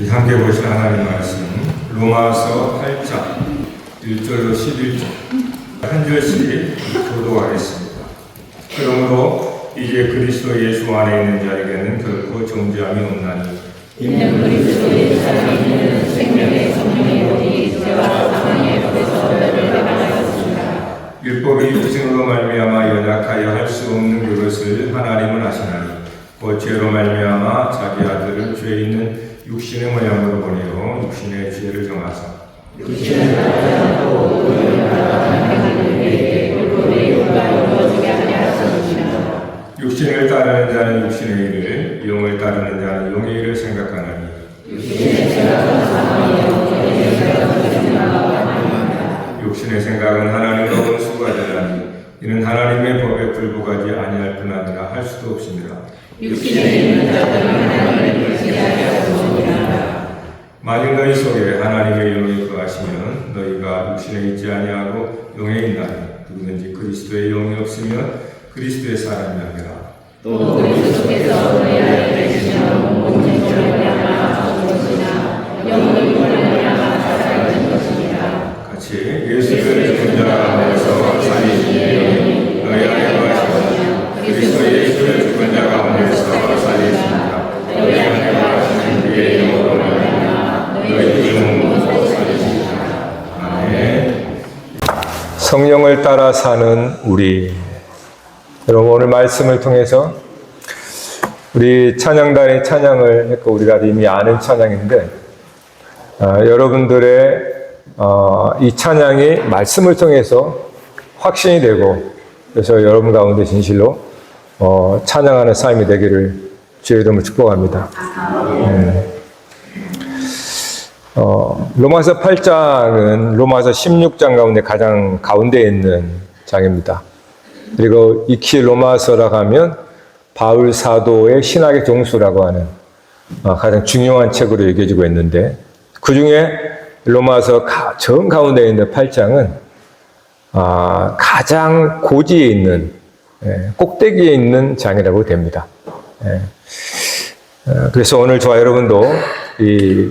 함께 보신 하나님 말씀 로마서 8장 1절로 11절 한 절씩 교도하겠습니다. 그러므로 이제 그리스도 예수 안에 있는 자에게는 결코 정죄함이 없나니 이는 그리스도 예수 안에 있는 생명의 성령의 법이 죄와 사망의 법에서 너를 해방하였습니다. 율법이 육신으로 말미암아 연약하여 할 수 없는 그것을 하나님은 하시나니 곧 죄로 말미암아 자기 아들을 죄 있는 육신의 모양으로 보내어 육신의 죄를 정하사 육신을 따르지 않고 의를 따라 행하는 이에게 율법의 요구가 이루어지게 하려 하셨습니다. 육신을 따르는 자는 육신의 일을 영을 따르는 자는 영의 일을 생각하나니 육신의 생각은 사망이요 영의 생각은 생명과 사망이다. 육신의 생각은 하나님과 원수가 되나니 이는 하나님의 법에 불복하지 아니할 뿐 아니라 할 수도 없습니다. 육신에 있는 자들은 하나님을 불신하게 하셨습니다. 만일 너희 속에 하나님의 영이 거하시면 너희가 육신에 있지 아니하고 영에 있나니 누구든지 그리스도의 영이 없으면 그리스도의 사람이 아니라 또 그리스도께서 너희 안에 계시면 온전히 말미암아 것이나 영을 말미암아 살아있는 것입니다. 같이 예수를 죽은 자 가운데서 살리시니 너희 안에 거하시며 그리스도 예수를 죽은 자 가운데서 살리십니다. 너희 안에 거하시는 그의 영으로 말미암아 너희 영으로 살리십니다. 아멘. 성령을 따라 사는 우리. 여러분, 오늘 말씀을 통해서 우리 찬양단의 찬양을 했고 우리가 이미 아는 찬양인데 여러분들의 이 찬양이 말씀을 통해서 확신이 되고 그래서 여러분 가운데 진실로 찬양하는 삶이 되기를 주의 이름으로 축복합니다. 로마서 8장은 로마서 16장 가운데 가장 가운데에 있는 장입니다. 그리고 익히 로마서라고 하면 바울 사도의 신학의 종수라고 하는 가장 중요한 책으로 여겨지고 있는데 그 중에 로마서 정 가운데 있는 8장은 가장 고지에 있는 꼭대기에 있는 장이라고 됩니다. 그래서 오늘 저와 여러분도 이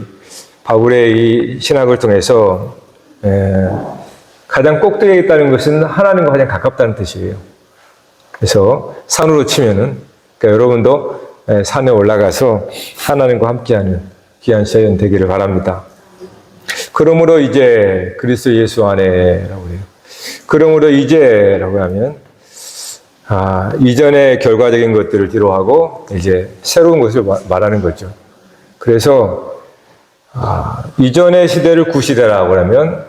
바울의 이 신학을 통해서 가장 꼭대기에 있다는 것은 하나님과 가장 가깝다는 뜻이에요. 그래서 산으로 치면은 그러니까 여러분도 산에 올라가서 하나님과 함께하는 귀한 시간 되기를 바랍니다. 그러므로 이제 그리스도 예수 안에라고 해요. 그러므로 이제라고 하면 이전의 결과적인 것들을 뒤로하고 이제 새로운 것을 말하는 거죠. 그래서 이전의 시대를 구시대라고 하면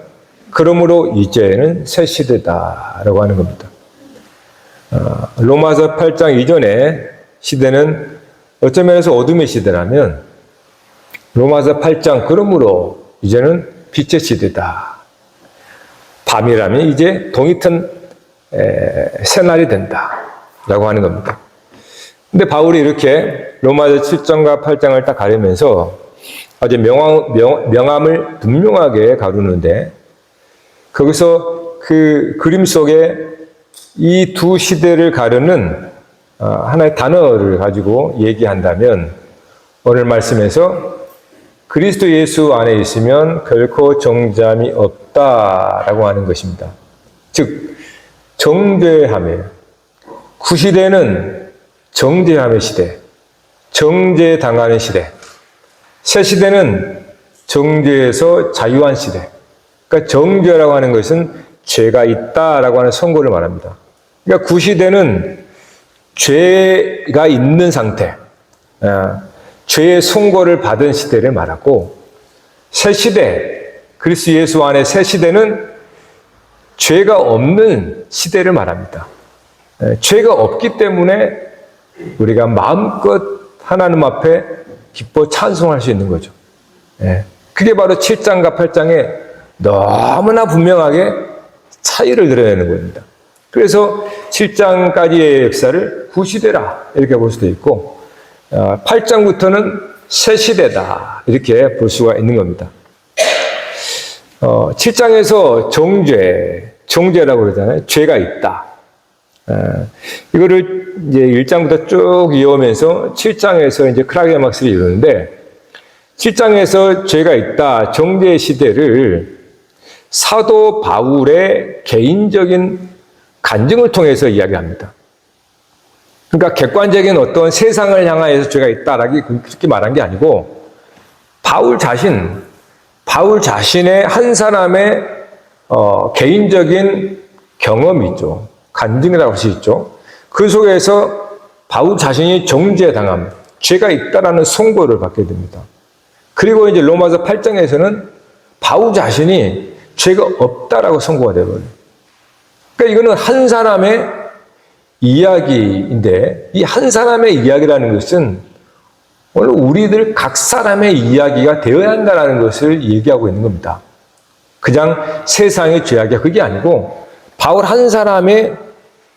그러므로 이제는 새 시대다라고 하는 겁니다. 로마서 8장 이전의 시대는 어떤 면에서 어둠의 시대라면 로마서 8장 그러므로 이제는 빛의 시대다. 밤이라면 이제 동이 튼 새날이 된다라고 하는 겁니다. 근데 바울이 이렇게 로마서 7장과 8장을 딱 가르면서 아주 명암을 분명하게 가르는데 거기서 그 그림 속에 이 두 시대를 가르는 하나의 단어를 가지고 얘기한다면 오늘 말씀에서 그리스도 예수 안에 있으면 결코 정죄함이 없다라고 하는 것입니다. 즉 정죄함이에요. 구시대는 정죄함의 시대, 정죄당하는 시대. 새 시대는 정죄에서 자유한 시대. 그러니까 정죄라고 하는 것은 죄가 있다라고 하는 선고를 말합니다. 그러니까 구시대는 죄가 있는 상태, 죄의 선고를 받은 시대를 말하고 새 시대, 그리스도 예수 안의 새 시대는 죄가 없는 시대를 말합니다. 죄가 없기 때문에 우리가 마음껏 하나님 앞에 기뻐 찬송할 수 있는 거죠. 그게 바로 7장과 8장에 너무나 분명하게 차이를 드러내는 겁니다. 그래서 7장까지의 역사를 구시대라 이렇게 볼 수도 있고 8장부터는 새 시대다 이렇게 볼 수가 있는 겁니다. 7장에서 정죄라고 그러잖아요. 죄가 있다. 이거를 이제 1장부터 쭉 이어오면서 7장에서 이제 크라게막스를 이루는데 7장에서 죄가 있다, 정죄 시대를 사도 바울의 개인적인 간증을 통해서 이야기합니다. 그러니까 객관적인 어떤 세상을 향하여서 죄가 있다라고 그렇게 말한 게 아니고 바울 자신의 한 사람의 개인적인 경험이 있죠. 간증이라고 할 수 있죠. 그 속에서 바울 자신이 정죄당함, 죄가 있다라는 선고를 받게 됩니다. 그리고 이제 로마서 8장에서는 바울 자신이 죄가 없다라고 선고가 되어버려요. 그러니까 이거는 한 사람의 이야기인데 이 한 사람의 이야기라는 것은 오늘 우리들 각 사람의 이야기가 되어야 한다는 것을 얘기하고 있는 겁니다. 그냥 세상의 죄악이 그게 아니고 바울 한 사람의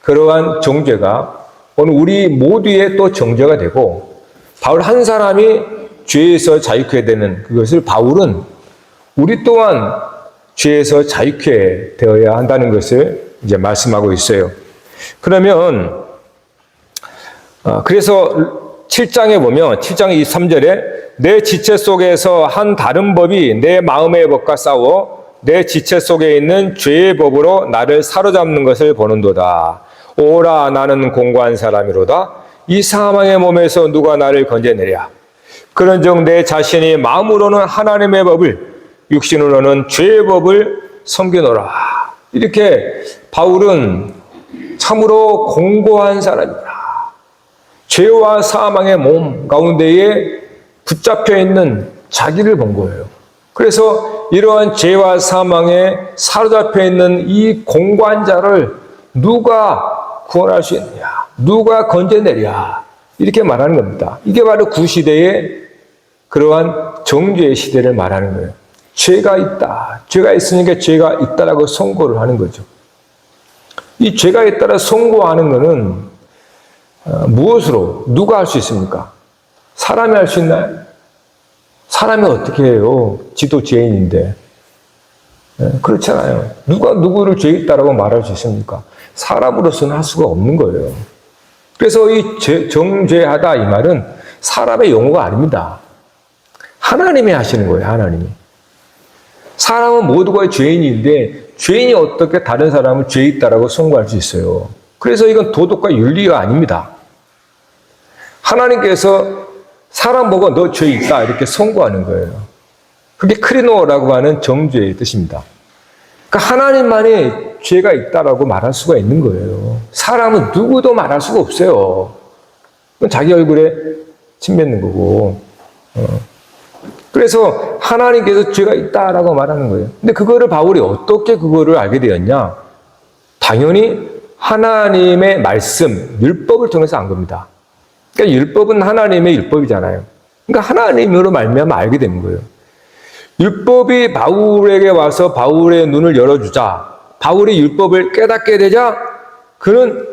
그러한 정죄가 오늘 우리 모두의 또 정죄가 되고 바울 한 사람이 죄에서 자유케 되는 그것을 바울은 우리 또한 죄에서 자유케 되어야 한다는 것을 이제 말씀하고 있어요. 그러면 그래서 7장에 보면 7장 23절에 내 지체 속에서 한 다른 법이 내 마음의 법과 싸워 내 지체 속에 있는 죄의 법으로 나를 사로잡는 것을 보는도다. 오라 나는 공고한 사람이로다. 이 사망의 몸에서 누가 나를 건져내랴. 그런즉 내 자신이 마음으로는 하나님의 법을 육신으로는 죄의 법을 섬기노라. 이렇게 바울은 참으로 공고한 사람이다. 죄와 사망의 몸 가운데에 붙잡혀 있는 자기를 본 거예요. 그래서 이러한 죄와 사망에 사로잡혀 있는 이 공고한 자를 누가 구원할 수 있느냐? 누가 건져내랴? 이렇게 말하는 겁니다. 이게 바로 구시대의 그러한 정죄의 시대를 말하는 거예요. 죄가 있다. 죄가 있으니까 죄가 있다라고 선고를 하는 거죠. 이 죄가 있다라 선고하는 것은 무엇으로 누가 할 수 있습니까? 사람이 할 수 있나요? 사람이 어떻게 해요? 지도 죄인인데. 그렇잖아요. 누가 누구를 죄 있다라고 말할 수 있습니까? 사람으로서는 할 수가 없는 거예요. 그래서 이 정죄하다 이 말은 사람의 용어가 아닙니다. 하나님이 하시는 거예요. 하나님이. 사람은 모두가 죄인인데 죄인이 어떻게 다른 사람을 죄 있다라고 선고할 수 있어요? 그래서 이건 도덕과 윤리가 아닙니다. 하나님께서 사람 보고 너 죄 있다 이렇게 선고하는 거예요. 그게 크리노라고 하는 정죄의 뜻입니다. 그러니까 하나님만이 죄가 있다라고 말할 수가 있는 거예요. 사람은 누구도 말할 수가 없어요. 그건 자기 얼굴에 침 뱉는 거고. 그래서 하나님께서 죄가 있다라고 말하는 거예요. 근데 그거를 바울이 어떻게 그거를 알게 되었냐? 당연히 하나님의 말씀, 율법을 통해서 안 겁니다. 그러니까 율법은 하나님의 율법이잖아요. 그러니까 하나님으로 말미암아 알게 되는 거예요. 율법이 바울에게 와서 바울의 눈을 열어주자, 바울이 율법을 깨닫게 되자, 그는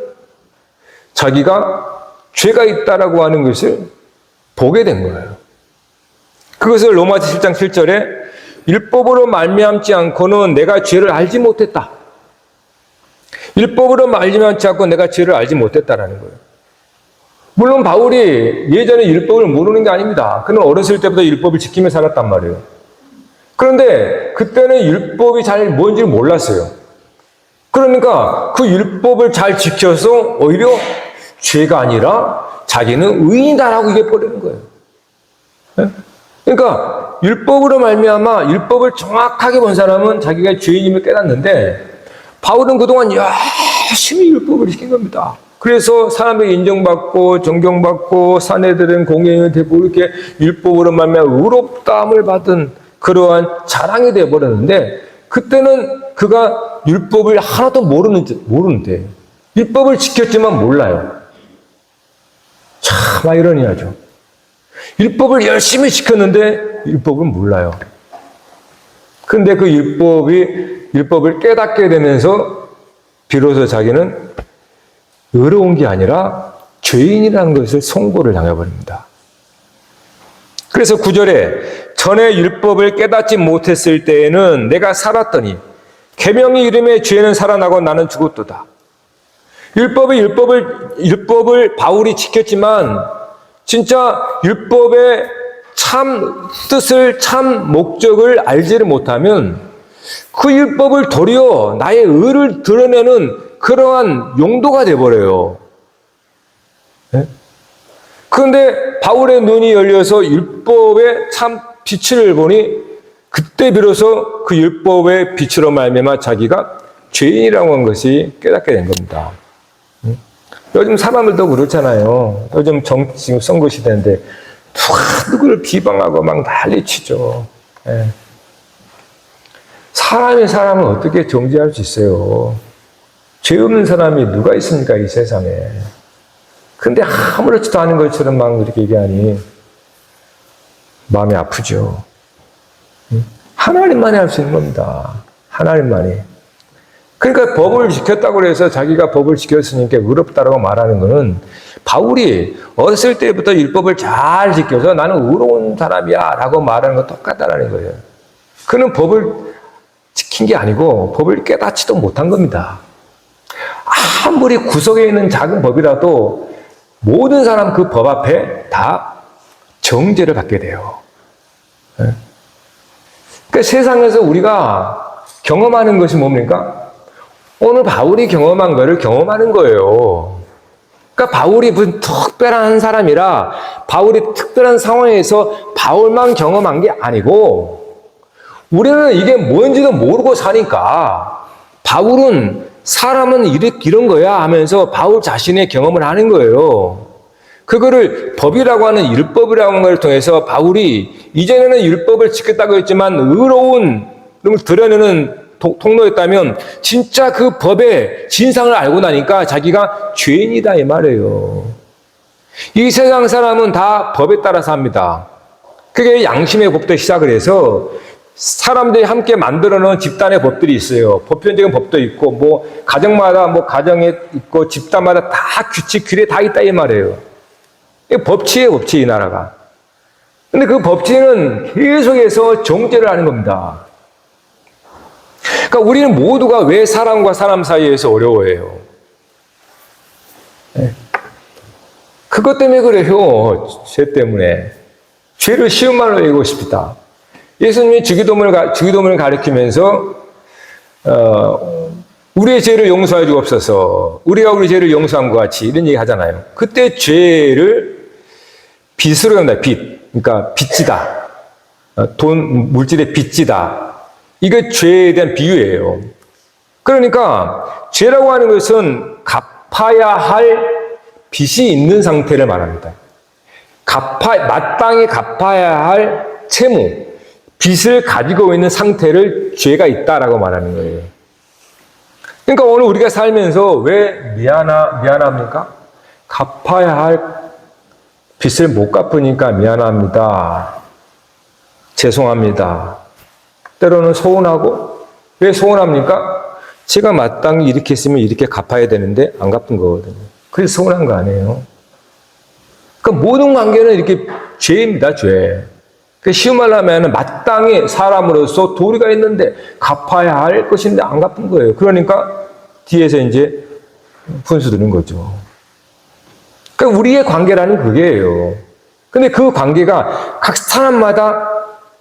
자기가 죄가 있다라고 하는 것을 보게 된 거예요. 그것을 로마서 7장 7절에 율법으로 말미암지 않고는 내가 죄를 알지 못했다. 율법으로 말미암지 않고 내가 죄를 알지 못했다라는 거예요. 물론 바울이 예전에 율법을 모르는 게 아닙니다. 그는 어렸을 때부터 율법을 지키며 살았단 말이에요. 그런데 그때는 율법이 잘 뭔지 몰랐어요. 그러니까 그 율법을 잘 지켜서 오히려 죄가 아니라 자기는 의인이다라고 얘기해버리는 거예요. 네? 그러니까 율법으로 말미암아 율법을 정확하게 본 사람은 자기가 죄인임을 깨닫는데 바울은 그동안 열심히 율법을 지킨 겁니다. 그래서 사람들이 인정받고 존경받고 사내들은 공예를 되고 이렇게 율법으로 말미암아 의롭다함을 받은 그러한 자랑이 되어버렸는데 그때는 그가 율법을 하나도 모르는데 율법을 지켰지만 몰라요. 참 아이러니하죠. 율법을 열심히 지켰는데 율법을 몰라요. 근데 그 율법을 깨닫게 되면서 비로소 자기는 의로운 게 아니라 죄인이라는 것을 선고를 당해버립니다. 그래서 9절에 전에 율법을 깨닫지 못했을 때에는 내가 살았더니 계명의 이름에 죄는 살아나고 나는 죽었도다. 율법을 바울이 지켰지만 진짜 율법의 참 뜻을, 참 목적을 알지를 못하면 그 율법을 도리어 나의 의를 드러내는 그러한 용도가 되어버려요. 그런데 바울의 눈이 열려서 율법의 참 빛을 보니 그때 비로소 그 율법의 빛으로 말미암아 자기가 죄인이라고 한 것이 깨닫게 된 겁니다. 요즘 사람들도 그렇잖아요. 요즘 지금 선거 시대인데 누가 누구를 비방하고 막 난리치죠. 예. 사람이 사람을 어떻게 정죄할 수 있어요? 죄 없는 사람이 누가 있습니까, 이 세상에. 근데 아무렇지도 않은 것처럼 막 이렇게 얘기하니 마음이 아프죠. 하나님만이 할 수 있는 겁니다. 하나님만이. 그러니까 법을 지켰다고 해서 자기가 법을 지켰으니까 의롭다라고 말하는 것은 바울이 어렸을 때부터 율법을 잘 지켜서 나는 의로운 사람이야 라고 말하는 거 똑같다라는 거예요. 그는 법을 지킨 게 아니고 법을 깨닫지도 못한 겁니다. 아무리 구석에 있는 작은 법이라도 모든 사람 그 법 앞에 다 정죄를 받게 돼요. 그러니까 세상에서 우리가 경험하는 것이 뭡니까? 오늘 바울이 경험한 거를 경험하는 거예요. 그러니까 바울이 무슨 특별한 사람이라 바울이 특별한 상황에서 바울만 경험한 게 아니고 우리는 이게 뭔지도 모르고 사니까 바울은 사람은 이런 거야 하면서 바울 자신의 경험을 하는 거예요. 그거를 법이라고 하는 율법이라고 하는 걸 통해서 바울이 이전에는 율법을 지켰다고 했지만 의로운 걸 드러내는 통로였다면 진짜 그 법의 진상을 알고 나니까 자기가 죄인이다 이 말이에요. 이 세상 사람은 다 법에 따라서 합니다. 그게 양심의 법부터 시작을 해서 사람들이 함께 만들어 놓은 집단의 법들이 있어요. 보편적인 법도 있고 뭐 가정마다 뭐 가정에 있고 집단마다 다 규칙 규례 다 있다 이 말이에요. 법치예요, 법치 이 나라가. 근데 그 법치는 계속해서 정죄를 하는 겁니다. 그러니까 우리는 모두가 왜 사람과 사람 사이에서 어려워해요? 그것 때문에 그래요. 죄 때문에. 죄를 쉬운 말로 얘기하고 싶다. 예수님이 주기도문을 가르치면서 우리의 죄를 용서해 주옵소서. 우리가 우리 죄를 용서한 것 같이 이런 얘기 하잖아요. 그때 죄를 빚으로 한다. 빚. 그러니까 빚지다. 돈, 물질의 빚지다. 이게 죄에 대한 비유예요. 그러니까 죄라고 하는 것은 갚아야 할 빚이 있는 상태를 말합니다. 마땅히 갚아야 할 채무, 빚을 가지고 있는 상태를 죄가 있다라고 말하는 거예요. 그러니까 오늘 우리가 살면서 왜 미안합니까? 갚아야 할 빚을 못 갚으니까 미안합니다. 죄송합니다. 때로는 서운하고, 왜 서운합니까? 제가 마땅히 이렇게 했으면 이렇게 갚아야 되는데 안 갚은 거거든요. 그래서 서운한 거 아니에요. 그러니까 모든 관계는 이렇게 죄입니다, 죄. 쉬운 말로 하면 마땅히 사람으로서 도리가 있는데 갚아야 할 것인데 안 갚은 거예요. 그러니까 뒤에서 이제 분수 드는 거죠. 그러니까 우리의 관계라는 그게예요. 근데 그 관계가 각 사람마다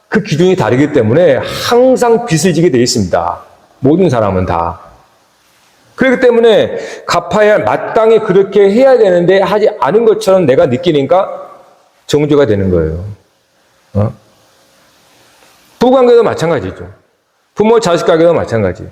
그 기준이 다르기 때문에 항상 빚을 지게 되어 있습니다. 모든 사람은 다. 그렇기 때문에 갚아야 마땅히 그렇게 해야 되는데 하지 않은 것처럼 내가 느끼니까 정죄가 되는 거예요. 부부관계도 마찬가지죠. 부모 자식 관계도 마찬가지.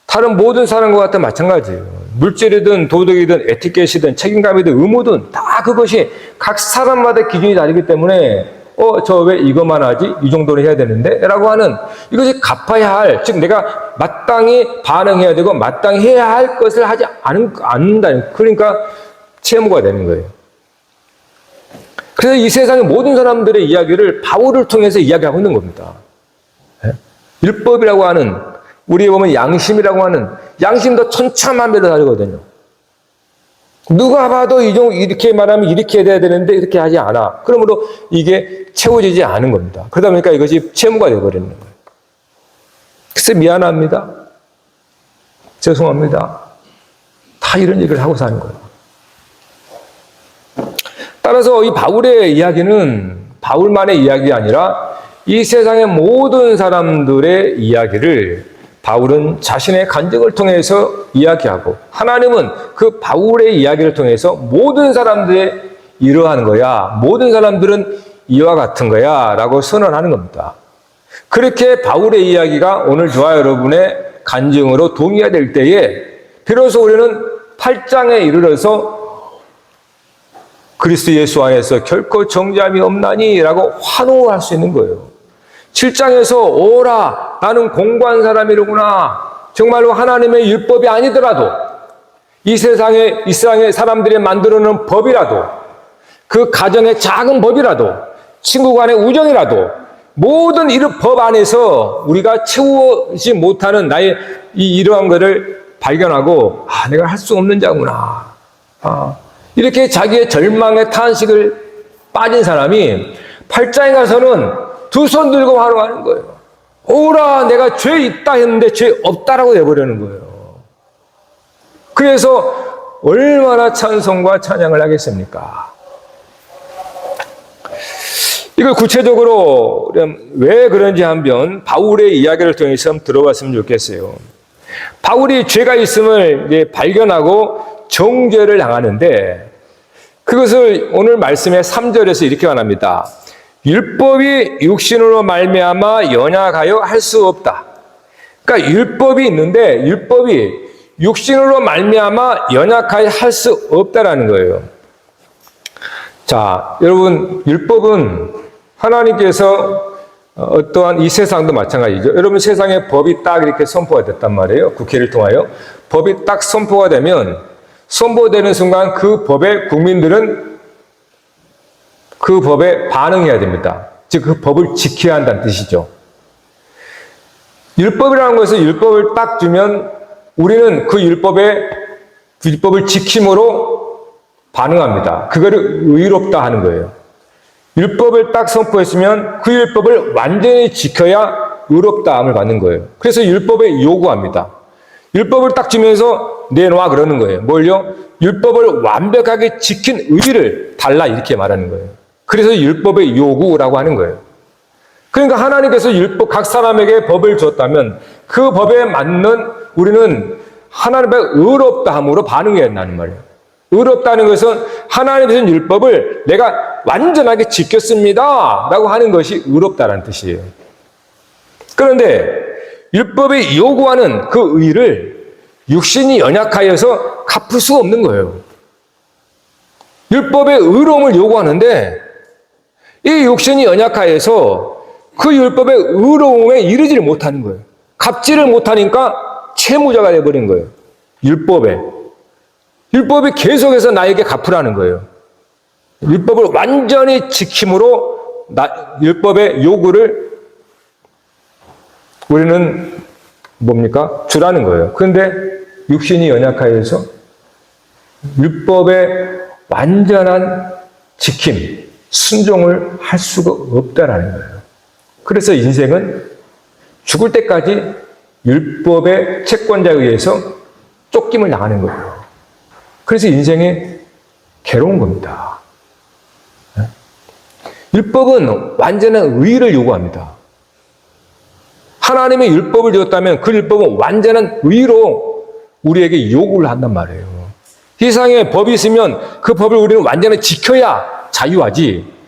다른 모든 사람과 같아 마찬가지예요. 물질이든 도덕이든 에티켓이든 책임감이든 의무든 다 그것이 각 사람마다 기준이 다르기 때문에 저 왜 이것만 하지? 이 정도는 해야 되는데? 라고 하는 이것이 갚아야 할, 즉 내가 마땅히 반응해야 되고 마땅히 해야 할 것을 하지 않는다. 그러니까 채무가 되는 거예요. 그래서 이 세상의 모든 사람들의 이야기를 바울을 통해서 이야기하고 있는 겁니다. 율법이라고 하는, 우리 보면 양심이라고 하는, 양심도 천차만별로 다르거든요. 누가 봐도 이렇게 말하면 이렇게 해야 되는데 이렇게 하지 않아. 그러므로 이게 채워지지 않은 겁니다. 그러다 보니까 이것이 채무가 되어버리는 거예요. 그래서 미안합니다. 죄송합니다. 다 이런 얘기를 하고 사는 거예요. 따라서 이 바울의 이야기는 바울만의 이야기가 아니라 이 세상의 모든 사람들의 이야기를 바울은 자신의 간증을 통해서 이야기하고 하나님은 그 바울의 이야기를 통해서 모든 사람들의 이러한 거야. 모든 사람들은 이와 같은 거야. 라고 선언하는 겁니다. 그렇게 바울의 이야기가 오늘 저와 여러분의 간증으로 동의가 될 때에 비로소 우리는 8장에 이르러서 그리스도 예수 안에서 결코 정죄함이 없나니 라고 환호할 수 있는 거예요. 7장에서 오라 나는 공고한 사람이로구나. 정말로 하나님의 율법이 아니더라도 이 세상의 사람들이 만들어놓은 법이라도 그 가정의 작은 법이라도 친구 간의 우정이라도 모든 이런 법 안에서 우리가 채우지 못하는 나의 이러한 것을 발견하고 내가 할 수 없는 자구나. 이렇게 자기의 절망의 탄식을 빠진 사람이 8장에 가서는 두 손 들고 환호하는 거예요. 오라 내가 죄 있다 했는데 죄 없다라고 해버리는 거예요. 그래서 얼마나 찬송과 찬양을 하겠습니까? 이걸 구체적으로 왜 그런지 한번 바울의 이야기를 통해서 한번 들어봤으면 좋겠어요. 바울이 죄가 있음을 발견하고 정죄를 당하는데 그것을 오늘 말씀의 3절에서 이렇게 말합니다. 율법이 육신으로 말미암아 연약하여 할 수 없다. 그러니까 율법이 있는데 율법이 육신으로 말미암아 연약하여 할 수 없다라는 거예요. 자, 여러분 율법은 하나님께서 어떠한 이 세상도 마찬가지죠. 여러분 세상에 법이 딱 이렇게 선포가 됐단 말이에요. 국회를 통하여 법이 딱 선포가 되면 선포되는 순간 그 법에 국민들은 그 법에 반응해야 됩니다. 즉 그 법을 지켜야 한다는 뜻이죠. 율법이라는 것은 율법을 딱 주면 우리는 그 율법을 지킴으로 반응합니다. 그거를 의롭다 하는 거예요. 율법을 딱 선포했으면 그 율법을 완전히 지켜야 의롭다함을 받는 거예요. 그래서 율법에 요구합니다. 율법을 딱 주면서 내놔 그러는 거예요. 뭘요? 율법을 완벽하게 지킨 의를 달라 이렇게 말하는 거예요. 그래서 율법의 요구라고 하는 거예요. 그러니까 하나님께서 율법 각 사람에게 법을 줬다면 그 법에 맞는 우리는 하나님의 의롭다함으로 반응해야 한다는 말이에요. 의롭다는 것은 하나님의 율법을 내가 완전하게 지켰습니다 라고 하는 것이 의롭다라는 뜻이에요. 그런데 율법이 요구하는 그 의를 육신이 연약하여서 갚을 수가 없는 거예요. 율법의 의로움을 요구하는데 이 육신이 연약하여서 그 율법의 의로움에 이르지를 못하는 거예요. 갚지를 못하니까 채무자가 되어버린 거예요. 율법이 계속해서 나에게 갚으라는 거예요. 율법을 완전히 지킴으로 율법의 요구를 우리는 뭡니까? 주라는 거예요. 그런데 육신이 연약하여서 율법의 완전한 지킴, 순종을 할 수가 없다라는 거예요. 그래서 인생은 죽을 때까지 율법의 채권자에 의해서 쫓김을 당하는 거예요. 그래서 인생이 괴로운 겁니다. 율법은 완전한 의를 요구합니다. 하나님의 율법을 주었다면 그 율법은 완전한 의로 우리에게 요구를 한단 말이에요. 세상에 법이 있으면 그 법을 우리는 완전히 지켜야 자유하지.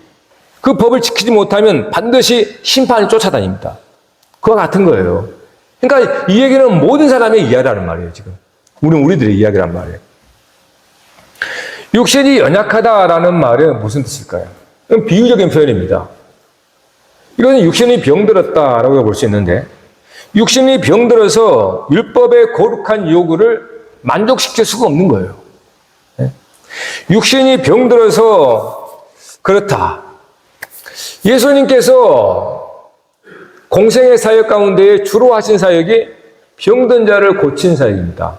그 법을 지키지 못하면 반드시 심판이 쫓아다닙니다. 그와 같은 거예요. 그러니까 이 얘기는 모든 사람의 이야기라는 말이에요, 지금. 우리들의 이야기란 말이에요. 육신이 연약하다라는 말은 무슨 뜻일까요? 이건 비유적인 표현입니다. 이거는 육신이 병들었다라고 볼 수 있는데, 육신이 병들어서 율법의 거룩한 요구를 만족시킬 수가 없는 거예요. 육신이 병들어서 그렇다. 예수님께서 공생의 사역 가운데 주로 하신 사역이 병든 자를 고친 사역입니다.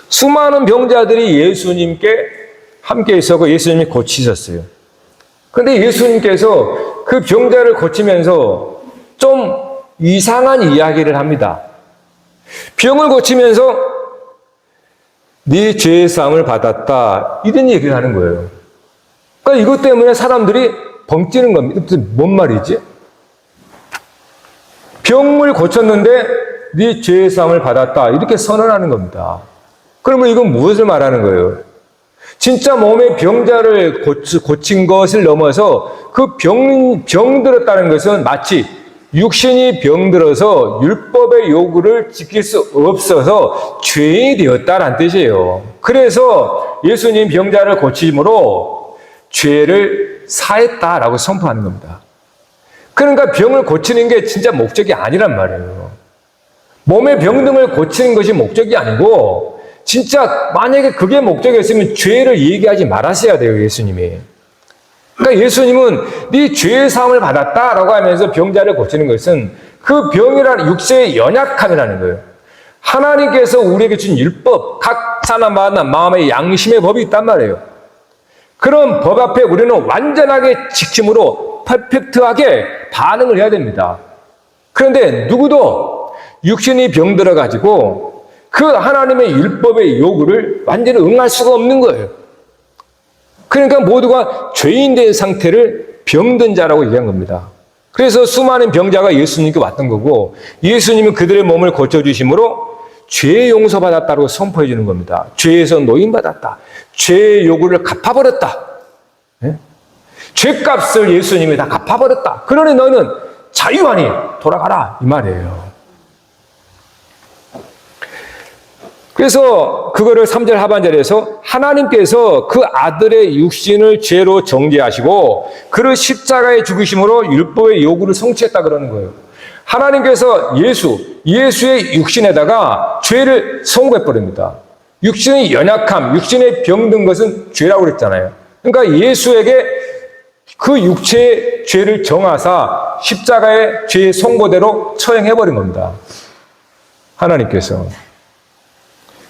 수많은 병자들이 예수님께 함께 있었고 예수님이 고치셨어요. 그런데 예수님께서 그 병자를 고치면서 좀 이상한 이야기를 합니다. 병을 고치면서 네 죄의 사함을 받았다 이런 얘기를 하는 거예요. 그러니까 이것 때문에 사람들이 벙찌는 겁니다. 뭔 말이지? 병을 고쳤는데 네 죄의 사함을 받았다. 이렇게 선언하는 겁니다. 그러면 이건 무엇을 말하는 거예요? 진짜 몸의 병자를 고친 것을 넘어서 그 병들었다는 것은 마치 육신이 병들어서 율법의 요구를 지킬 수 없어서 죄인이 되었다는 뜻이에요. 그래서 예수님 병자를 고침으로 죄를 사했다라고 선포하는 겁니다. 그러니까 병을 고치는 게 진짜 목적이 아니란 말이에요. 몸의 병등을 고치는 것이 목적이 아니고 진짜 만약에 그게 목적이었으면 죄를 얘기하지 말았어야 돼요, 예수님이. 그러니까 예수님은 네 죄의 사함을 받았다라고 하면서 병자를 고치는 것은 그 병이라는 육체의 연약함이라는 거예요. 하나님께서 우리에게 준 율법, 각 사람마다 마음의 양심의 법이 있단 말이에요. 그런 법 앞에 우리는 완전하게 지킴으로 퍼펙트하게 반응을 해야 됩니다. 그런데 누구도 육신이 병들어가지고 그 하나님의 율법의 요구를 완전히 응할 수가 없는 거예요. 그러니까 모두가 죄인된 상태를 병든 자라고 얘기한 겁니다. 그래서 수많은 병자가 예수님께 왔던 거고 예수님은 그들의 몸을 고쳐주심으로 죄 용서받았다고 선포해 주는 겁니다. 죄에서 노임받았다. 죄의 요구를 갚아버렸다. 네? 죄값을 예수님이 다 갚아버렸다. 그러니 너는 자유하니 돌아가라 이 말이에요. 그래서 그거를 3절 하반절에서 하나님께서 그 아들의 육신을 죄로 정죄하시고 그를 십자가에 죽으심으로 율법의 요구를 성취했다 그러는 거예요. 하나님께서 예수의 육신에다가 죄를 선고해버립니다. 육신의 연약함, 육신의 병든 것은 죄라고 그랬잖아요. 그러니까 예수에게 그 육체의 죄를 정하사 십자가의 죄의 선고대로 처형해버린 겁니다. 하나님께서.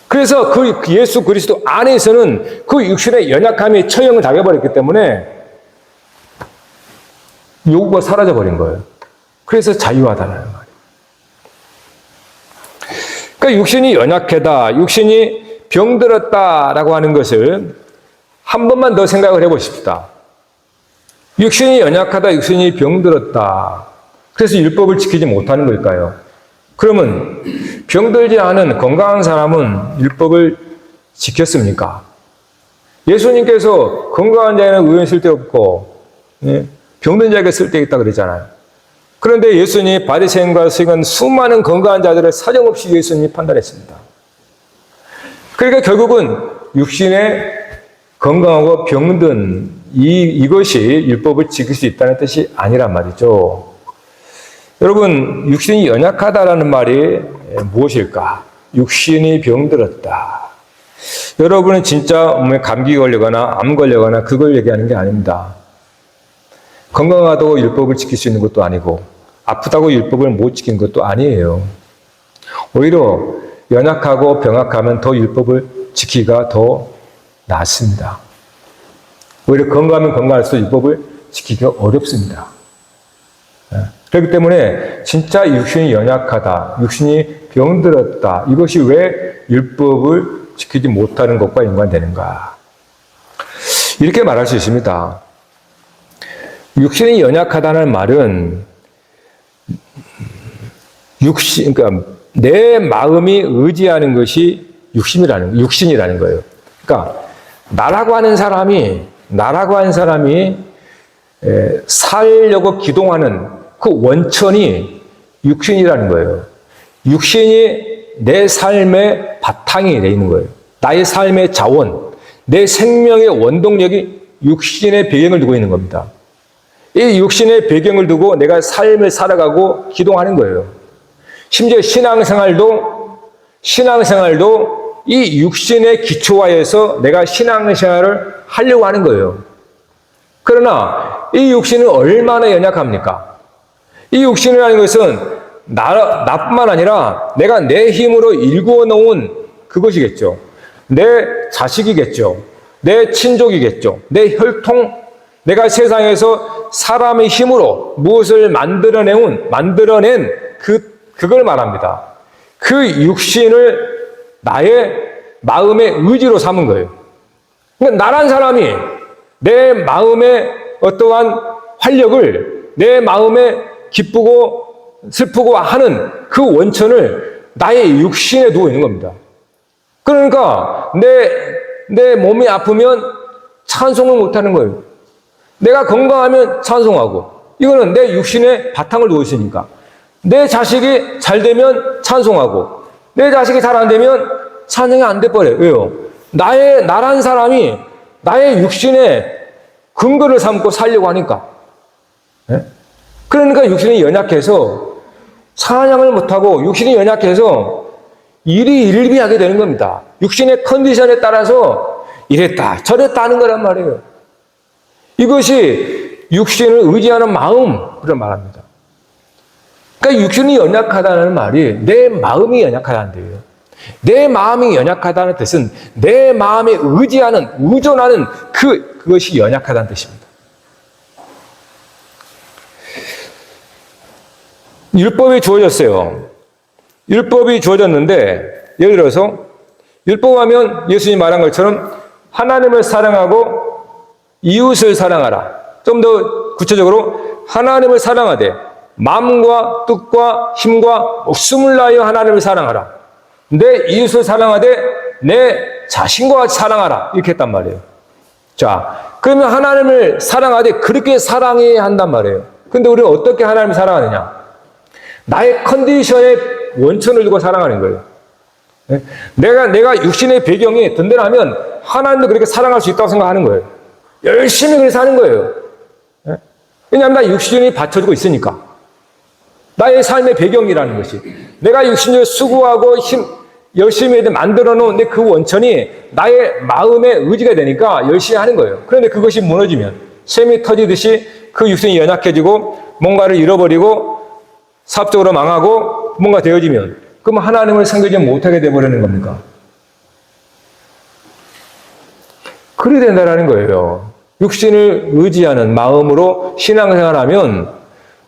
그래서 그 예수 그리스도 안에서는 그 육신의 연약함이 처형을 당해버렸기 때문에 요구가 사라져버린 거예요. 그래서 자유하다는 말이에요. 그러니까 육신이 연약하다, 육신이 병들었다라고 하는 것을 한 번만 더 생각을 해보십시다. 육신이 연약하다, 육신이 병들었다. 그래서 율법을 지키지 못하는 걸까요? 그러면 병들지 않은 건강한 사람은 율법을 지켰습니까? 예수님께서 건강한 자에는 의원이 쓸데없고 병든 자에게 쓸데있다 그랬잖아요. 그런데 예수님이 바리새인과 서기관 수많은 건강한 자들을 사정없이 예수님이 판단했습니다. 그러니까 결국은 육신의 건강하고 병든 이것이 율법을 지킬 수 있다는 뜻이 아니란 말이죠. 여러분, 육신이 연약하다라는 말이 무엇일까? 육신이 병들었다. 여러분은 진짜 몸에 감기 걸리거나 암 걸리거나 그걸 얘기하는 게 아닙니다. 건강하다고 율법을 지킬 수 있는 것도 아니고 아프다고 율법을 못 지킨 것도 아니에요. 오히려 연약하고 병약하면 더 율법을 지키기가 더 낫습니다. 오히려 건강하면 건강할수록 율법을 지키기가 어렵습니다. 그렇기 때문에 진짜 육신이 연약하다, 육신이 병들었다, 이것이 왜 율법을 지키지 못하는 것과 연관되는가? 이렇게 말할 수 있습니다. 육신이 연약하다는 말은 그러니까 내 마음이 의지하는 것이 육신이라는 거예요. 그러니까 나라고 하는 사람이 살려고 기동하는 그 원천이 육신이라는 거예요. 육신이 내 삶의 바탕이 되어 있는 거예요. 나의 삶의 자원, 내 생명의 원동력이 육신의 배경을 두고 있는 겁니다. 이 육신의 배경을 두고 내가 삶을 살아가고 기동하는 거예요. 심지어 신앙생활도 이 육신의 기초화해서 내가 신앙생활을 하려고 하는 거예요. 그러나 이 육신은 얼마나 연약합니까? 이 육신이라는 것은 나뿐만 아니라 내가 내 힘으로 일구어 놓은 그것이겠죠. 내 자식이겠죠. 내 친족이겠죠. 내 혈통, 내가 세상에서 사람의 힘으로 무엇을 만들어낸 그걸 말합니다. 그 육신을 나의 마음의 의지로 삼은 거예요. 그러니까 나란 사람이 내 마음의 어떠한 활력을 내 마음에 기쁘고 슬프고 하는 그 원천을 나의 육신에 두고 있는 겁니다. 그러니까 내 몸이 아프면 찬송을 못하는 거예요. 내가 건강하면 찬송하고, 이거는 내 육신에 바탕을 두고 있으니까. 내 자식이 잘 되면 찬송하고, 내 자식이 잘 안 되면 찬송이 안 돼버려요. 왜요? 나란 사람이 나의 육신에 근거를 삼고 살려고 하니까. 네? 그러니까 육신이 연약해서 찬양을 못하고, 육신이 연약해서 일이 일비하게 되는 겁니다. 육신의 컨디션에 따라서 이랬다 저랬다 하는 거란 말이에요. 이것이 육신을 의지하는 마음, 그런 말합니다. 그러니까 육신이 연약하다는 말이 내 마음이 연약하다는 뜻이에요. 내 마음이 연약하다는 뜻은 내 마음에 의존하는 그것이 연약하다는 뜻입니다. 율법이 주어졌어요. 율법이 주어졌는데, 예를 들어서 율법하면 예수님이 말한 것처럼 하나님을 사랑하고 이웃을 사랑하라. 좀 더 구체적으로 하나님을 사랑하되 마음과 뜻과 힘과 목숨을 다하여 하나님을 사랑하라. 내 이웃을 사랑하되 내 자신과 같이 사랑하라. 이렇게 했단 말이에요. 자, 그러면 하나님을 사랑하되 그렇게 사랑해야 한단 말이에요. 근데 우리는 어떻게 하나님을 사랑하느냐? 나의 컨디션에 원천을 두고 사랑하는 거예요. 내가 육신의 배경이 든든하면 하나님도 그렇게 사랑할 수 있다고 생각하는 거예요. 열심히 그렇게 사는 거예요. 왜냐하면 나 육신이 받쳐주고 있으니까. 나의 삶의 배경이라는 것이. 내가 육신을 수고하고 열심히 만들어 놓은 그 원천이 나의 마음의 의지가 되니까 열심히 하는 거예요. 그런데 그것이 무너지면 샘이 터지듯이 그 육신이 연약해지고 뭔가를 잃어버리고 사업적으로 망하고 뭔가 되어지면 그럼 하나님을 섬기지 못하게 되어버리는 겁니까? 그래야 된다는 거예요. 육신을 의지하는 마음으로 신앙생활하면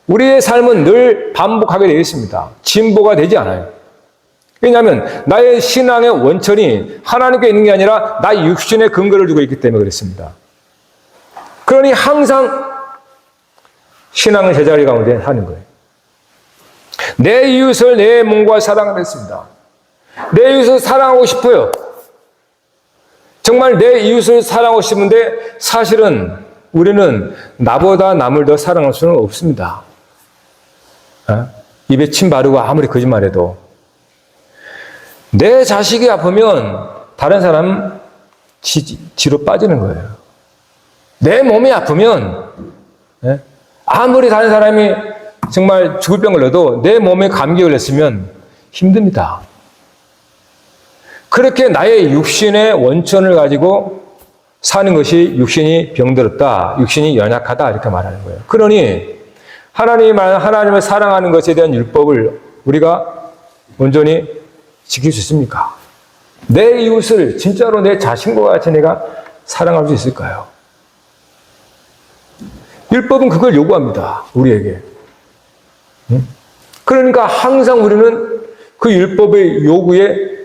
우리의 삶은 늘 반복하게 되어 있습니다. 진보가 되지 않아요. 왜냐하면 나의 신앙의 원천이 하나님께 있는 게 아니라 나의 육신의 근거를 두고 있기 때문에 그렇습니다. 그러니 항상 신앙의 제자리 가운데 하는 거예요. 내 이웃을 내 몸과 사랑을 했습니다. 내 이웃을 사랑하고 싶어요. 정말 내 이웃을 사랑하고 싶은데 사실은 우리는 나보다 남을 더 사랑할 수는 없습니다. 입에 침 바르고 아무리 거짓말해도. 내 자식이 아프면 다른 사람은 뒤로 빠지는 거예요. 내 몸이 아프면 아무리 다른 사람이 정말 죽을 병 걸려도 내 몸에 감기 걸렸으면 힘듭니다. 그렇게 나의 육신의 원천을 가지고 사는 것이 육신이 병들었다, 육신이 연약하다 이렇게 말하는 거예요. 그러니 하나님을 사랑하는 것에 대한 율법을 우리가 온전히 지킬 수 있습니까? 내 이웃을 진짜로 내 자신과 같이 내가 사랑할 수 있을까요? 율법은 그걸 요구합니다. 우리에게. 그러니까 항상 우리는 그 율법의 요구에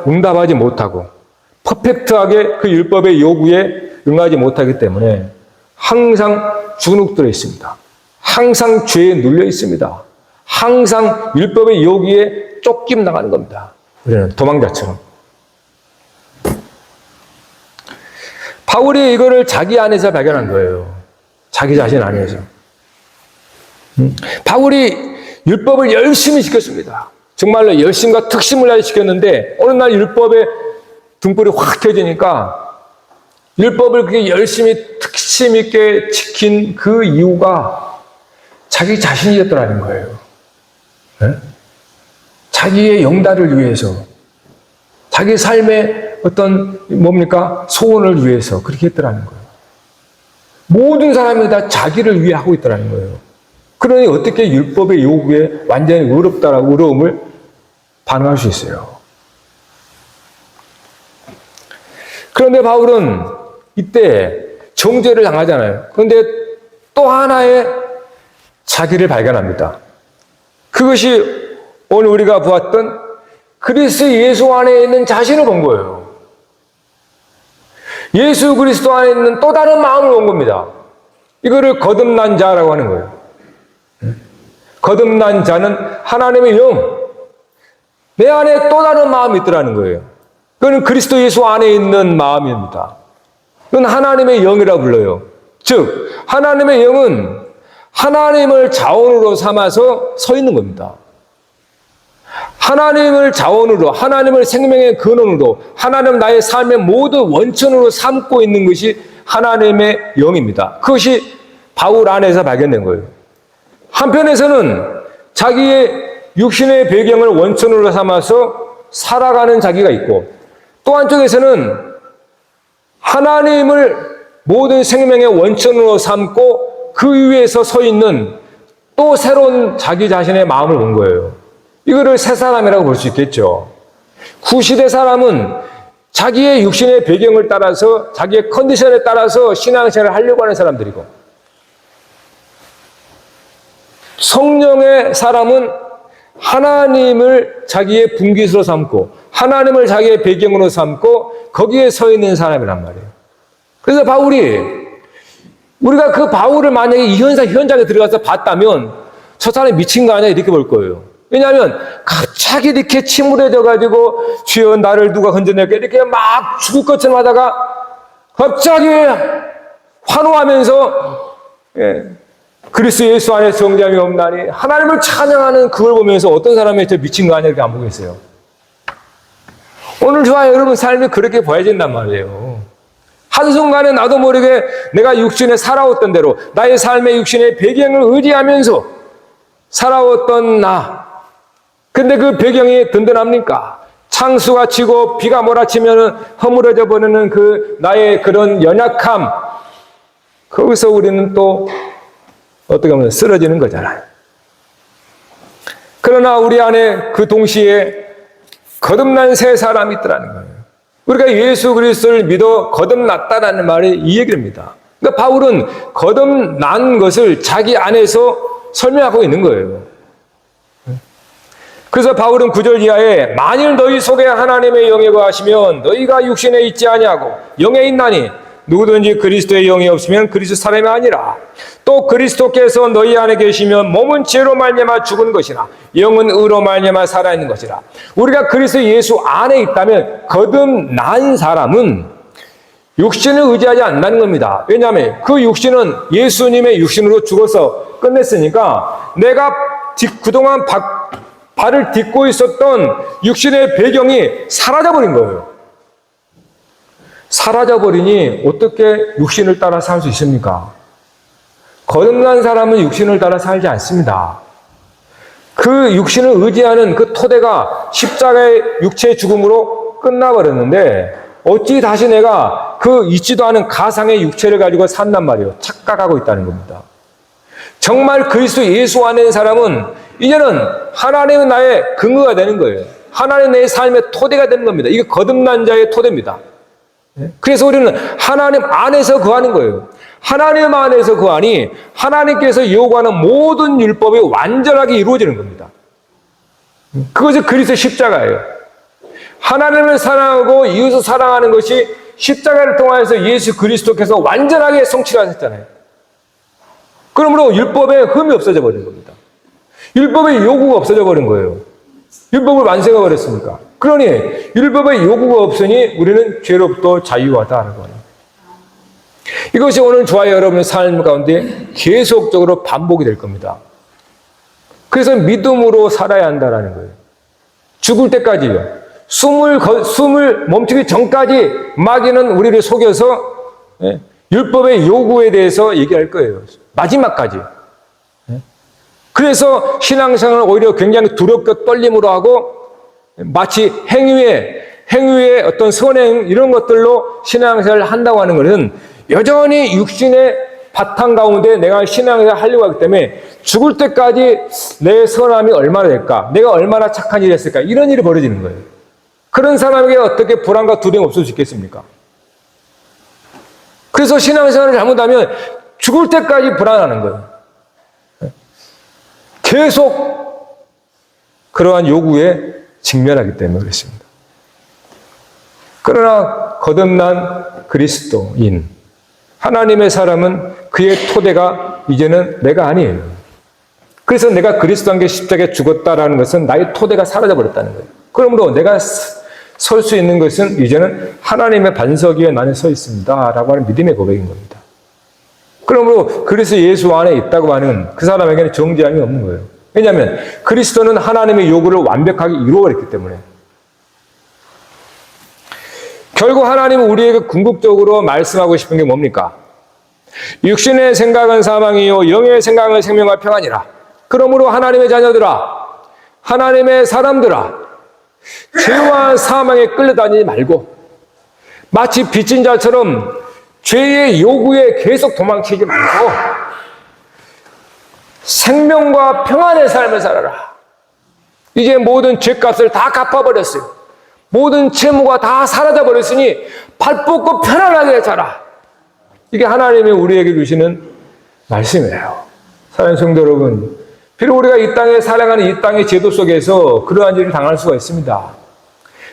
응답하지 못하고 퍼펙트하게 그 율법의 요구에 응하지 못하기 때문에 항상 주눅들어 있습니다. 항상 죄에 눌려 있습니다. 항상 율법의 요구에 쫓김 나가는 겁니다. 우리는 도망자처럼. 바울이 이거를 자기 안에서 발견한 거예요. 자기 자신 안에서. 바울이 율법을 열심히 지켰습니다. 정말로 열심과 특심을 다해 지켰는데 어느 날 율법의 등불이 확 켜지니까 율법을 그렇게 열심히 특심 있게 지킨 그 이유가 자기 자신이었더라는 거예요. 네? 자기의 영달을 위해서, 자기 삶의 어떤 소원을 위해서 그렇게 했더라는 거예요. 모든 사람이 다 자기를 위해 하고 있더라는 거예요. 그러니 어떻게 율법의 요구에 완전히 어려움을 반응할 수 있어요? 그런데 바울은 이때 정죄를 당하잖아요. 그런데 또 하나의 자기를 발견합니다. 그것이 오늘 우리가 보았던 그리스도 예수 안에 있는 자신을 본 거예요. 예수 그리스도 안에 있는 또 다른 마음을 본 겁니다. 이거를 거듭난 자라고 하는 거예요. 거듭난 자는 하나님의 영, 내 안에 또 다른 마음이 있더라는 거예요. 그건 그리스도 예수 안에 있는 마음입니다. 그건 하나님의 영이라고 불러요. 즉 하나님의 영은 하나님을 자원으로 삼아서 서 있는 겁니다. 하나님을 자원으로, 하나님을 생명의 근원으로, 하나님 나의 삶의 모든 원천으로 삼고 있는 것이 하나님의 영입니다. 그것이 바울 안에서 발견된 거예요. 한편에서는 자기의 육신의 배경을 원천으로 삼아서 살아가는 자기가 있고, 또 한쪽에서는 하나님을 모든 생명의 원천으로 삼고 그 위에서 서 있는 또 새로운 자기 자신의 마음을 본 거예요. 이거를 새 사람이라고 볼 수 있겠죠. 구시대 사람은 자기의 육신의 배경을 따라서, 자기의 컨디션에 따라서 신앙생활을 하려고 하는 사람들이고, 성령의 사람은 하나님을 자기의 분깃으로 삼고 하나님을 자기의 배경으로 삼고 거기에 서 있는 사람이란 말이에요. 그래서 바울이, 우리가 그 바울을 만약에 이 현장에 들어가서 봤다면 저 사람이 미친 거 아니야 이렇게 볼 거예요. 왜냐하면 갑자기 이렇게 침울해져가지고 주여 나를 누가 건져낼까 이렇게 막 죽을 것처럼 하다가 갑자기 환호하면서 그리스도 예수 안에 정잠이 없나니 하나님을 찬양하는 그걸 보면서 어떤 사람이 저 미친 거 아니야 이렇게 안 보겠어요. 오늘 저와 여러분 삶이 그렇게 보여야 된단 말이에요. 한순간에 나도 모르게 내가 육신에 살아왔던 대로 나의 삶의 육신의 배경을 의지하면서 살아왔던 나, 근데 그 배경이 든든합니까? 창수가 치고 비가 몰아치면 허물어져 버리는 그 나의 그런 연약함, 거기서 우리는 또 어떻게 보면 쓰러지는 거잖아요. 그러나 우리 안에 그 동시에 거듭난 새 사람이 있더라는 거예요. 우리가 예수 그리스도를 믿어 거듭났다라는 말이 이 얘기입니다. 그러니까 바울은 거듭난 것을 자기 안에서 설명하고 있는 거예요. 그래서 바울은 9절 이하에 만일 너희 속에 하나님의 영이 거하시면 너희가 육신에 있지 아니하고 영에 있나니 누구든지 그리스도의 영이 없으면 그리스도 사람이 아니라 또 그리스도께서 너희 안에 계시면 몸은 죄로 말미암아 죽은 것이나 영은 의로 말미암아 살아있는 것이라. 우리가 그리스도 예수 안에 있다면 거듭난 사람은 육신을 의지하지 않는다는 겁니다. 왜냐하면 그 육신은 예수님의 육신으로 죽어서 끝냈으니까 내가 그동안 발을 딛고 있었던 육신의 배경이 사라져버린 거예요. 사라져버리니 어떻게 육신을 따라 살 수 있습니까? 거듭난 사람은 육신을 따라 살지 않습니다. 그 육신을 의지하는 그 토대가 십자가의 육체의 죽음으로 끝나버렸는데 어찌 다시 내가 그 있지도 않은 가상의 육체를 가지고 산단 말이에요. 착각하고 있다는 겁니다. 정말 그리스도 예수 안에 있는 사람은 이제는 하나님은 나의 근거가 되는 거예요. 하나님 내 삶의 토대가 되는 겁니다. 이게 거듭난 자의 토대입니다. 그래서 우리는 하나님 안에서 거하는 거예요. 하나님 안에서 거하니 하나님께서 요구하는 모든 율법이 완전하게 이루어지는 겁니다. 그것이 그리스도 십자가예요. 하나님을 사랑하고 이웃을 사랑하는 것이 십자가를 통해서 예수 그리스도께서 완전하게 성취하셨잖아요. 그러므로 율법에 흠이 없어져 버린 겁니다. 율법의 요구가 없어져 버린 거예요. 율법을 완성해 버렸으니까. 그러니 율법의 요구가 없으니 우리는 죄로부터 자유하다는 거예요. 이것이 오늘 저와 여러분의 삶 가운데 계속적으로 반복이 될 겁니다. 그래서 믿음으로 살아야 한다는 거예요. 죽을 때까지요. 숨을 멈추기 전까지 마귀는 우리를 속여서 율법의 요구에 대해서 얘기할 거예요. 마지막까지. 그래서 신앙생활을 오히려 굉장히 두렵고 떨림으로 하고 마치 행위의 어떤 선행 이런 것들로 신앙생활을 한다고 하는 것은 여전히 육신의 바탕 가운데 내가 신앙생활을 하려고 하기 때문에 죽을 때까지 내 선함이 얼마나 될까? 내가 얼마나 착한 일을 했을까? 이런 일이 벌어지는 거예요. 그런 사람에게 어떻게 불안과 두려움이 없을 수 있겠습니까? 그래서 신앙생활을 잘못하면 죽을 때까지 불안하는 거예요. 계속 그러한 요구에 직면하기 때문에 그렇습니다. 그러나 거듭난 그리스도인 하나님의 사람은 그의 토대가 이제는 내가 아니에요. 그래서 내가 그리스도와 함께 십자가에 죽었다라는 것은 나의 토대가 사라져버렸다는 거예요. 그러므로 내가 설 수 있는 것은 이제는 하나님의 반석 위에 나는 서 있습니다 라고 하는 믿음의 고백인 겁니다. 그러므로 그리스도 예수 안에 있다고 하는 그 사람에게는 정죄함이 없는 거예요. 왜냐하면 그리스도는 하나님의 요구를 완벽하게 이루어버렸기 때문에. 결국 하나님은 우리에게 궁극적으로 말씀하고 싶은 게 뭡니까? 육신의 생각은 사망이요 영의 생각은 생명과 평안이라. 그러므로 하나님의 자녀들아, 하나님의 사람들아, 죄와 사망에 끌려다니지 말고 마치 빚진 자처럼 죄의 요구에 계속 도망치지 말고 생명과 평안의 삶을 살아라. 이제 모든 죄값을 다 갚아버렸어요. 모든 채무가 다 사라져버렸으니 발 뻗고 편안하게 살아. 이게 하나님이 우리에게 주시는 말씀이에요. 사랑하는 성도 여러분, 비록 우리가 이 땅에 살아가는 이 땅의 제도 속에서 그러한 일을 당할 수가 있습니다.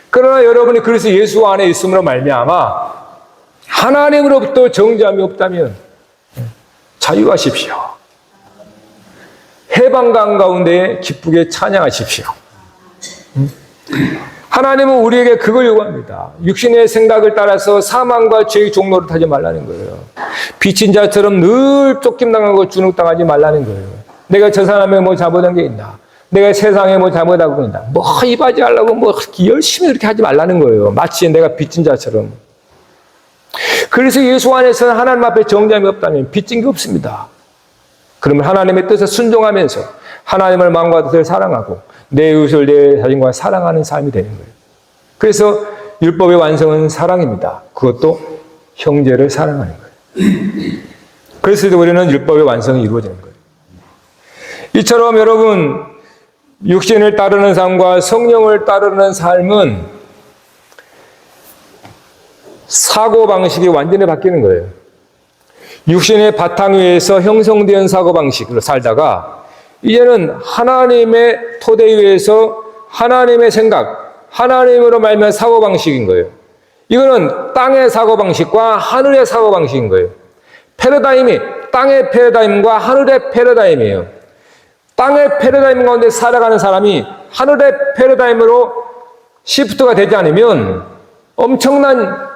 그러나 여러분이 그리스도 예수 안에 있음으로 말미암아 하나님으로부터 정죄함이 없다면 자유하십시오. 해방감 가운데 기쁘게 찬양하십시오. 하나님은 우리에게 그걸 요구합니다. 육신의 생각을 따라서 사망과 죄의 종로를 타지 말라는 거예요. 빚진 자처럼 늘 쫓김당하고 주눅당하지 말라는 거예요. 내가 저 사람에 뭐 잘못한 게 있나? 내가 세상에 뭐 잘못하고 있나? 뭐 이바지 하려고 뭐 열심히 그렇게 하지 말라는 거예요. 마치 내가 빚진 자처럼. 그래서 예수 안에서는 하나님 앞에 정죄함이 없다면 빚진 게 없습니다. 그러면 하나님의 뜻에 순종하면서 하나님을 마음과 뜻을 사랑하고 내 이웃을 내 자신과 사랑하는 삶이 되는 거예요. 그래서 율법의 완성은 사랑입니다. 그것도 형제를 사랑하는 거예요. 그래서 우리는 율법의 완성이 이루어지는 거예요. 이처럼 여러분, 육신을 따르는 삶과 성령을 따르는 삶은 사고방식이 완전히 바뀌는 거예요. 육신의 바탕 위에서 형성된 사고방식으로 살다가 이제는 하나님의 토대 위에서 하나님의 생각, 하나님으로 말미암은 사고방식인 거예요. 이거는 땅의 사고방식과 하늘의 사고방식인 거예요. 패러다임이 땅의 패러다임과 하늘의 패러다임이에요. 땅의 패러다임 가운데 살아가는 사람이 하늘의 패러다임으로 시프트가 되지 않으면 엄청난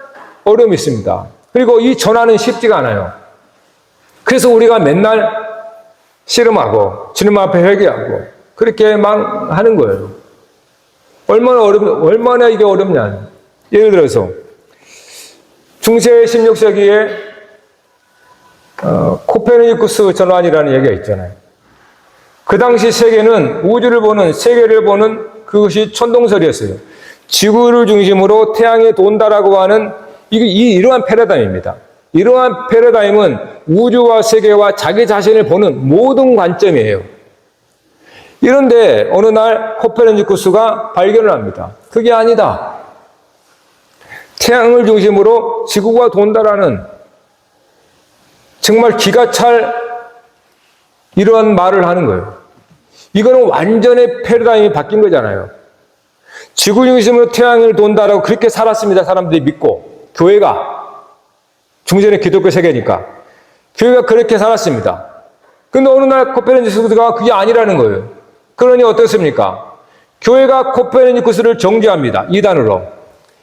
어려움이 있습니다. 그리고 이 전환은 쉽지가 않아요. 그래서 우리가 맨날 씨름하고 주님 앞에 회개하고 그렇게 막 하는 거예요. 얼마나 이게 어렵냐. 예를 들어서 중세 16세기에 코페르니쿠스 전환이라는 얘기가 있잖아요. 그 당시 세계는 우주를 보는, 세계를 보는 그것이 천동설이었어요. 지구를 중심으로 태양이 돈다라고 하는 이러한 패러다임입니다. 이러한 패러다임은 우주와 세계와 자기 자신을 보는 모든 관점이에요. 이런데 어느 날 코페르니쿠스가 발견을 합니다. 그게 아니다. 태양을 중심으로 지구가 돈다라는 정말 기가 찰 이러한 말을 하는 거예요. 이거는 완전히 패러다임이 바뀐 거잖아요. 지구 중심으로 태양을 돈다라고 그렇게 살았습니다. 사람들이 믿고. 교회가. 중세는 기독교 세계니까. 교회가 그렇게 살았습니다. 근데 어느 날 코페르니쿠스가 그게 아니라는 거예요. 그러니 어떻습니까? 교회가 코페르니쿠스를 정죄합니다. 이단으로.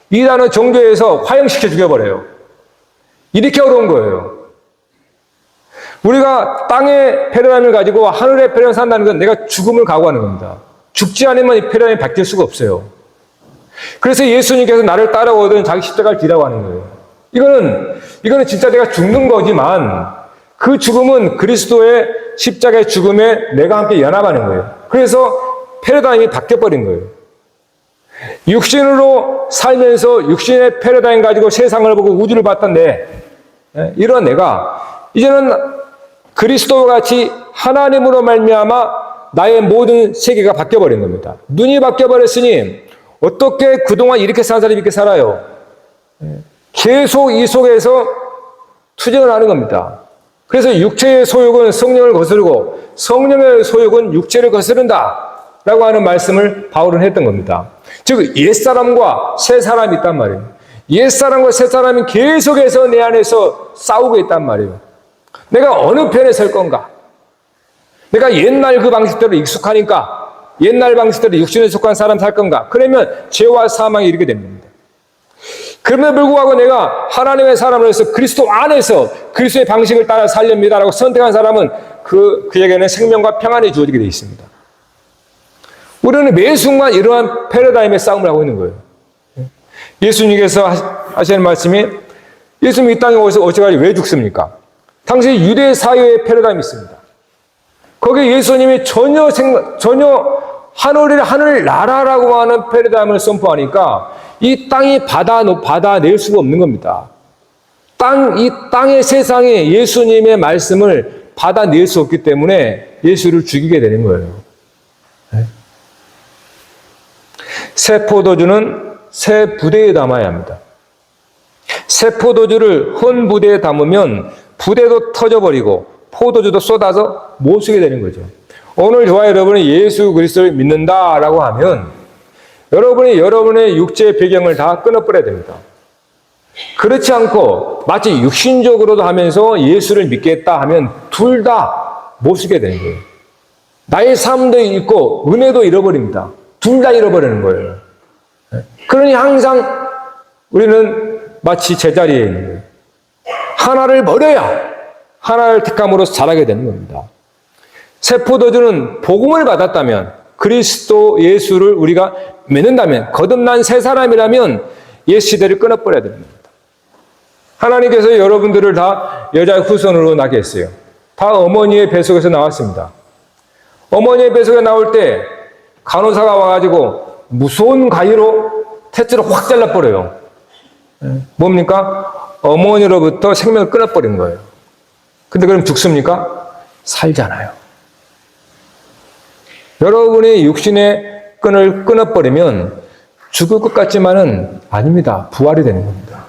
이단을 정죄해서 화형시켜 죽여버려요. 이렇게 어려운 거예요. 우리가 땅의 패러다임을 가지고 하늘의 패러다임을 산다는 건 내가 죽음을 각오하는 겁니다. 죽지 않으면 이 패러다임이 바뀔 수가 없어요. 그래서 예수님께서 나를 따라오든 자기 십자가를 지라고 하는 거예요. 이거는 진짜 내가 죽는 거지만 그 죽음은 그리스도의 십자가의 죽음에 내가 함께 연합하는 거예요. 그래서 패러다임이 바뀌어버린 거예요. 육신으로 살면서 육신의 패러다임 가지고 세상을 보고 우주를 봤던데 이런 내가 이제는 그리스도와 같이 하나님으로 말미암아 나의 모든 세계가 바뀌어버린 겁니다. 눈이 바뀌어버렸으니 어떻게 그동안 이렇게 산 사람이 이렇게 살아요? 계속 이 속에서 투쟁을 하는 겁니다. 그래서 육체의 소욕은 성령을 거스르고 성령의 소욕은 육체를 거스른다 라고 하는 말씀을 바울은 했던 겁니다. 즉 옛사람과 새사람이 있단 말이에요. 옛사람과 새사람이 계속해서 내 안에서 싸우고 있단 말이에요. 내가 어느 편에 설 건가? 내가 옛날 그 방식대로 익숙하니까 옛날 방식대로 육신에 속한 사람 살 건가? 그러면 죄와 사망이 이르게 됩니다. 그럼에도 불구하고 내가 하나님의 사람으로서 그리스도 안에서 그리스도의 방식을 따라 살렵니다라고 선택한 사람은 그에게는 생명과 평안이 주어지게 되어 있습니다. 우리는 매 순간 이러한 패러다임의 싸움을 하고 있는 거예요. 예수님께서 하시는 말씀이 예수님이 이 땅에 오셔가지고 왜 죽습니까? 당시 유대 사회의 패러다임이 있습니다. 거기에 예수님이 전혀 하늘 나라라고 하는 패러다임을 선포하니까 이 땅이 받아낼 수가 없는 겁니다. 이 땅의 세상에 예수님의 말씀을 받아낼 수 없기 때문에 예수를 죽이게 되는 거예요. 새 포도주는 새 부대에 담아야 합니다. 새 포도주를 헌 부대에 담으면 부대도 터져버리고 포도주도 쏟아서 못 쓰게 되는 거죠. 오늘 저와 여러분이 예수 그리스도를 믿는다라고 하면 여러분이 여러분의 육체의 배경을 다 끊어버려야 됩니다. 그렇지 않고 마치 육신적으로도 하면서 예수를 믿겠다 하면 둘 다 못 쓰게 되는 거예요. 나의 삶도 잃고 은혜도 잃어버립니다. 둘 다 잃어버리는 거예요. 그러니 항상 우리는 마치 제자리에 있는 거예요. 하나를 버려야 하나를 택함으로 자라게 되는 겁니다. 새 포도주는 복음을 받았다면 그리스도 예수를 우리가 믿는다면 거듭난 새 사람이라면 옛 시대를 끊어버려야 됩니다. 하나님께서 여러분들을 다 여자의 후손으로 나게 했어요. 다 어머니의 뱃속에서 나왔습니다. 어머니의 뱃속에 나올 때 간호사가 와가지고 무서운 가위로 탯줄을 확 잘라버려요. 뭡니까? 어머니로부터 생명을 끊어버린 거예요. 근데 그럼 죽습니까? 살잖아요. 여러분의 육신의 끈을 끊어버리면 죽을 것 같지만은 아닙니다. 부활이 되는 겁니다.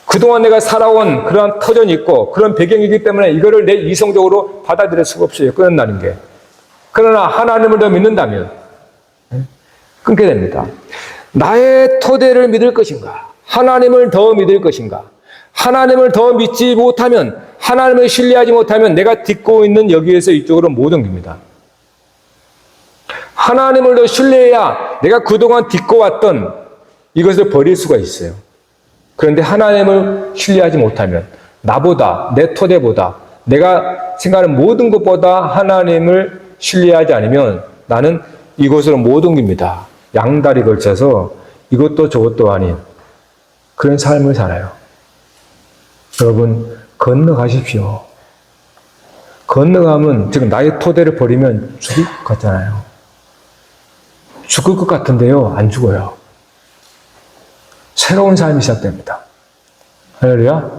그동안 내가 살아온 그런 터전이 있고 그런 배경이기 때문에 이거를 내 이성적으로 받아들일 수가 없어요. 끊는다는 게. 그러나 하나님을 더 믿는다면 끊게 됩니다. 나의 토대를 믿을 것인가? 하나님을 더 믿을 것인가? 하나님을 더 믿지 못하면, 하나님을 신뢰하지 못하면 내가 딛고 있는 여기에서 이쪽으로 못 옮깁니다. 하나님을 더 신뢰해야 내가 그동안 딛고 왔던 이것을 버릴 수가 있어요. 그런데 하나님을 신뢰하지 못하면 나보다, 내 토대보다, 내가 생각하는 모든 것보다 하나님을 신뢰하지 않으면 나는 이곳으로 못 옮깁니다. 양다리 걸쳐서 이것도 저것도 아닌 그런 삶을 살아요. 여러분, 건너가십시오. 건너가면 지금 나의 토대를 버리면 죽을 것 같잖아요. 죽을 것 같은데요, 안 죽어요. 새로운 삶이 시작됩니다. 할렐루야.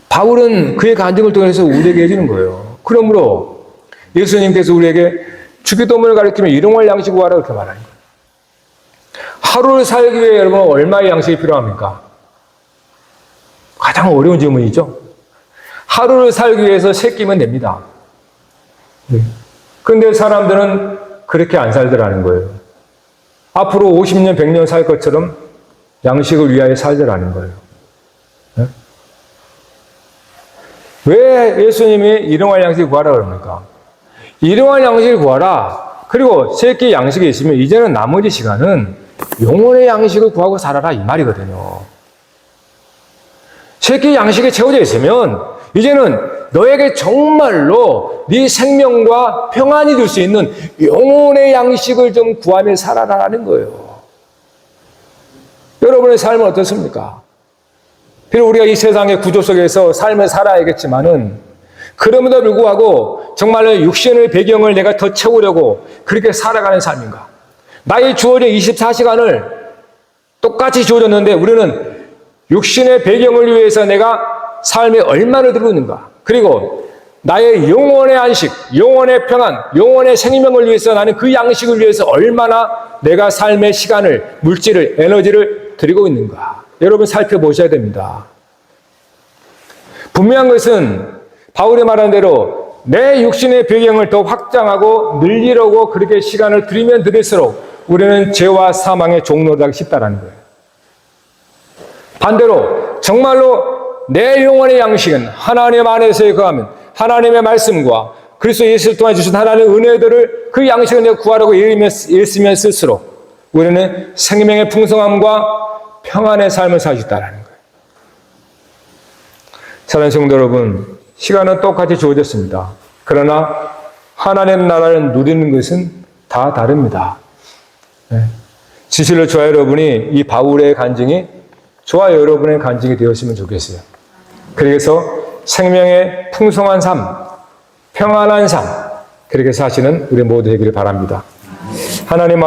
바울은 그의 간증을 통해서 우리에게 해주는 거예요. 그러므로 예수님께서 우리에게 주기도문을 가르치면 일용할 양식 구하라 그렇게 말하는 거예요. 하루를 살기 위해 여러분 얼마의 양식이 필요합니까? 가장 어려운 질문이죠. 하루를 살기 위해서 3끼면 됩니다. 그런데 사람들은 그렇게 안 살더라는 거예요. 앞으로 50년, 100년 살 것처럼 양식을 위하여 살더라는 거예요. 네? 왜 예수님이 일용할 양식을 구하라 그럽니까? 일용할 양식을 구하라. 그리고 3끼 양식이 있으면 이제는 나머지 시간은 영혼의 양식을 구하고 살아라 이 말이거든요. 3끼 양식이 채워져 있으면 이제는 너에게 정말로 네 생명과 평안이 줄 수 있는 영혼의 양식을 좀 구하며 살아라라는 거예요. 여러분의 삶은 어떻습니까? 비록 우리가 이 세상의 구조 속에서 삶을 살아야겠지만은 그럼에도 불구하고 정말로 육신의 배경을 내가 더 채우려고 그렇게 살아가는 삶인가? 나의 주어진 24시간을 똑같이 주어졌는데 우리는 육신의 배경을 위해서 내가 삶에 얼마나 들고 있는가? 그리고 나의 영혼의 안식, 영혼의 평안, 영혼의 생명을 위해서 나는 그 양식을 위해서 얼마나 내가 삶의 시간을, 물질을, 에너지를 드리고 있는가? 여러분 살펴보셔야 됩니다. 분명한 것은 바울이 말한 대로 내 육신의 배경을 더 확장하고 늘리려고 그렇게 시간을 들이면 들일수록 우리는 죄와 사망의 종로를 하기 쉽다는 거예요. 반대로 정말로 내 영혼의 양식은 하나님 안에서의 거하면 하나님의 말씀과 그리스도 예수를 통해 주신 하나님의 은혜들을 그 양식을 내가 구하라고 일쓰면 쓸수록 우리는 생명의 풍성함과 평안의 삶을 살 수 있다는 거예요. 사랑하는 성도 여러분, 시간은 똑같이 주어졌습니다. 그러나 하나님 나라를 누리는 것은 다 다릅니다. 진실로 저와 여러분이 이 바울의 간증이 저와 여러분의 간증이 되었으면 좋겠어요. 그래서 생명의 풍성한 삶, 평안한 삶, 그렇게 사시는 우리 모두 되기를 바랍니다. 하나님